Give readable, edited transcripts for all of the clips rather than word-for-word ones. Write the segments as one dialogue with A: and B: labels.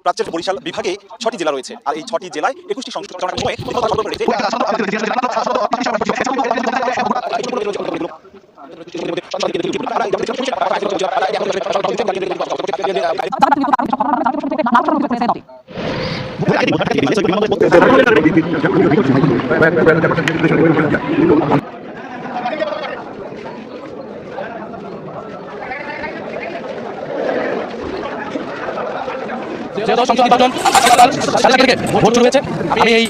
A: রাজ্যের বরিশাল বিভাগে 6টি জেলা রয়েছে, আর এই 6টি জেলায় 21টি সংসদীয় সময়ে ভোট শুরু হয়েছে। আমি এই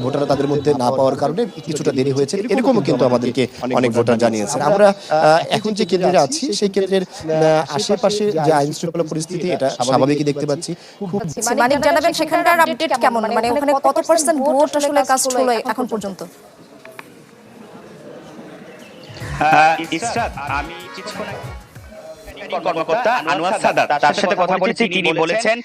B: ভোটাররা তাদের মধ্যে না পাওয়ার কারণে কিছুটা দেরি হয়েছে, এরকমও কিন্তু আমাদেরকে অনেক ভোটার জানিয়েছেন। আমরা এখন যে কেন্দ্রে আছি সেই কেন্দ্রের আশেপাশে যে আইন শৃঙ্খলা পরিস্থিতি এটা স্বাভাবিকই দেখতে পাচ্ছি।
C: মানে জানাবেন সেখানকার আপডেট কেমন, মানে ওখানে কত পার্সেন্ট ভোট আসলে কাস্ট হলো এখন পর্যন্ত?
D: আমি কিছুক্ষণ কর্মকর্তা আনোয়ার সাদাত তার সাথে কথা বলেছি, তিনি বলেছেন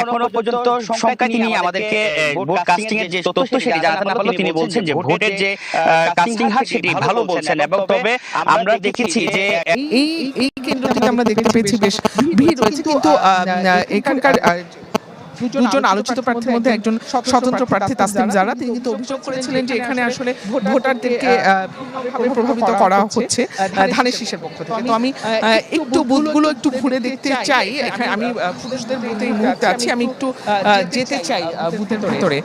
D: এখনো পর্যন্ত সংখ্যা তিনি আমাদেরকে ভোট কাস্টিং এর যে তথ্য সেটি জানাতে না পারলেও তিনি বলছেন যে ভোটের যে কাস্টিং হার সেটি ভালো বলছেন। এবং তবে আমরা দেখেছি যে
E: এই কেন্দ্র থেকে আমরা দেখতে পেয়েছি বেশ ভিড় রয়েছে, কিন্তু এখানকার দুজন আলোচিত প্রার্থীর মধ্যে একজন স্বতন্ত্র প্রার্থী তাসনিম জারা, তিনি কিন্তু অভিযোগ করেছিলেন যে এখানে আসলে ভোটারদেরকে প্রভাবিত করা হচ্ছে ধানের শীষের পক্ষ থেকে। তো আমি একটু বুথগুলো একটু ঘুরে দেখতে চাই। এখানে আমি পুরুষদের বুথে এই মুহূর্তে আছি, আমি একটু যেতে চাই বুথের ভিতরে।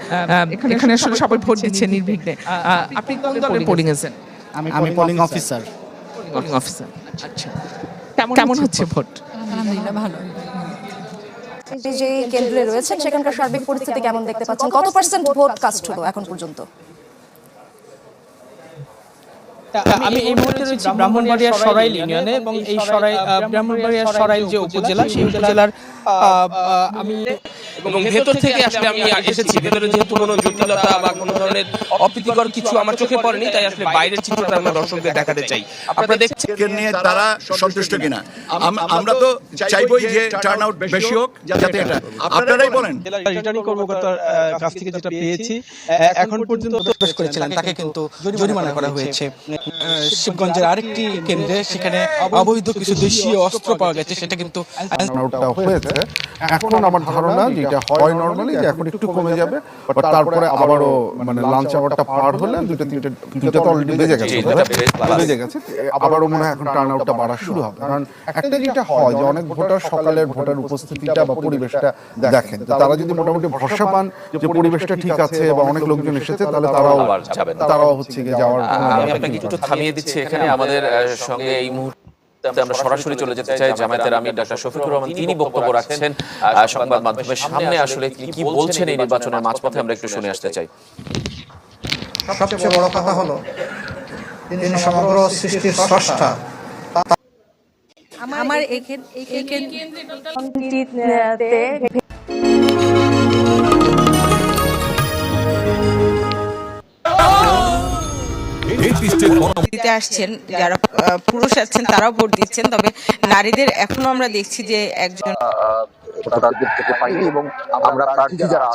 E: এখানে আসলে সবাই ভোট দিচ্ছে নির্বিঘ্নে। আপনি কোন দলের পোলিং এজেন্ট?
B: আমি পোলিং অফিসার।
E: পোলিং অফিসার, আচ্ছা। কেমন হচ্ছে ভোট?
C: আলহামদুলিল্লাহ ভালো। যে কেন্দ্রে রয়েছেন সেখানকার সার্বিক পরিস্থিতি কেমন দেখতে পাচ্ছেন? কত পার্সেন্ট ভোট কাস্ট হলো এখন পর্যন্ত?
F: আমি এই মুহূর্তে রয়েছি ব্রাহ্মণবাড়িয়া সরাইল ইউনিয়নে, এবং এই ব্রাহ্মণবাড়িয়া সরাইল যে উপজেলা, সেই উপজেলার আমি এবং ভেতর থেকে আসলে আমি এসেছি। ভেতরে যেহেতু কোনো জটিলতা বা কোনো ধরনের অপ্রীতিকর কিছু আমার চোখে পড়েনি, তাই আসলে বাইরের চিত্রটা আমরা দর্শকদের দেখাতে চাই। আপনারা দেখছেন
G: নিয়ে তারা সন্তুষ্ট কিনা। আমরা তো চাইবই যে টার্ন আউট বেশি হোক, যাতে এটা আপনারাই বলেন।
F: রিটার্নিং কর্মকর্তার কাছ থেকে যেটা পেয়েছি, এখন পর্যন্ত প্রবেশ করেছিলেন তাকে কিন্তু জরিমানা করা হয়েছে। শিবগঞ্জের আরেকটি কেন্দ্রে সেখানে অবৈধ কিছু দেশীয় অস্ত্র পাওয়া গেছে, সেটা কিন্তু
H: হয়েছে। এখন আমার ধারণা যেটা হয় নরমালি, যে এখন একটু কমে যাবে, তারপরে আবারও মানে লাঞ্চ আওয়ারটা পার হলে দুইটা তো অলরেডি বেজে গেছে, আবারও মনে হয় এখন টার্ন আউটটা বাড়া শুরু হবে। কারণ একটা যেটা হয় যে অনেক ভোটার সকালের ভোটার উপস্থিতিটা বা পরিবেশটা দেখেন, তারা যদি মোটামুটি ভরসা পান যে পরিবেশটা ঠিক আছে বা অনেক লোকজন এসেছে, তাহলে তারাও হচ্ছে গিয়ে যাওয়ার।
I: আমি আপনাকে একটু থামিয়ে দিচ্ছি এখানে। আমাদের সঙ্গে এই মুহূর্তে আমরা সরাসরি চলে যেতে চাই জামায়াতের আমির ডক্টর শফিকুর রহমান, তিনি বক্তব্য রাখছেন সংবাদ মাধ্যমের সামনে। আসলে তিনি কি বলছেন এই নির্বাচনের মাঝপথে আমরা একটু শুনে আসতে চাই।
J: সবচেয়ে বড় কথা হলো তিনি সমগ্র সৃষ্টির স্রষ্টা।
C: আমার
K: দিতে আসছেন, যারা পুরুষ আছেন তারাও ভোট দিচ্ছেন, তবে নারীদের এখনো আমরা দেখছি যে একজন
L: এবং আমরা প্রার্থী যারা